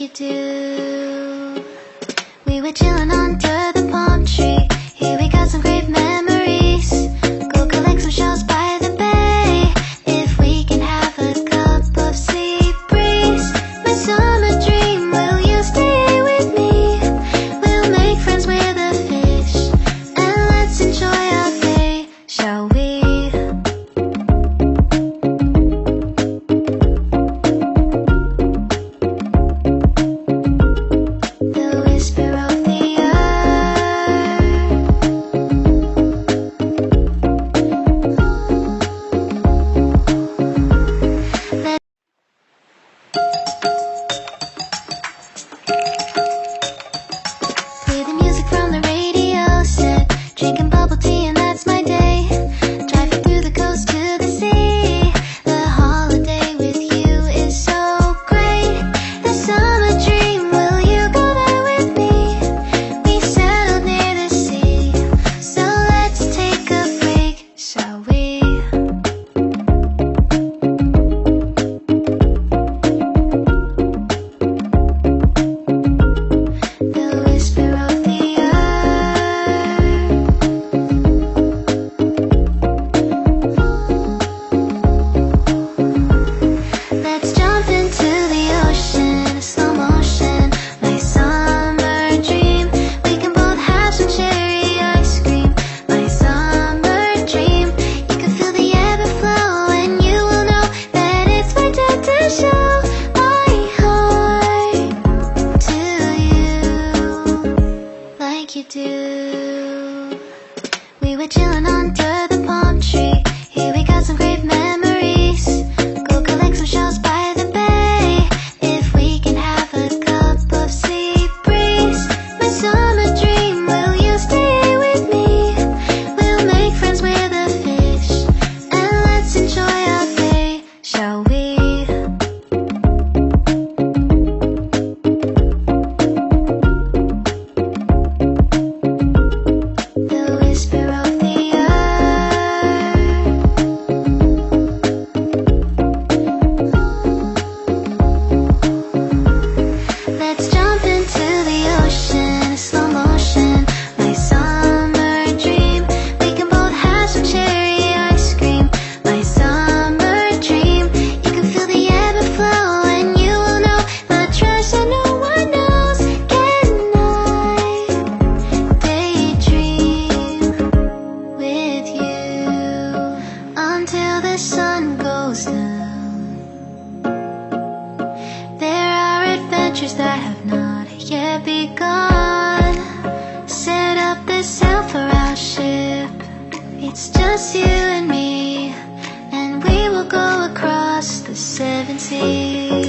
you do. We were chilling under the palm tree. Here we got some great memories. Go collect some shells by the bay. If we can have a cup of sea breeze. My summer dream, will you stay with me? We'll make friends with the fish, and let's enjoy our day, shall we? Drinking bubble tea and that's my day. Driving through the coast to the sea. The holiday with you is so great. The summer dream, will you go there with me? We settled near the sea, so let's take a break, shall we? The whisper of the you do. We were chilling under the palm tree. Here we got some great memories. Go collect some shells by the bay. If we can have a cup of sea breeze. My summer dream, will you stay with me? We'll make friends with the fish, and let's enjoy our day, shall we? Until the sun goes down. There are adventures that have not yet begun. Set up the sail for our ship. It's just you and me, and we will go across the 7 seas.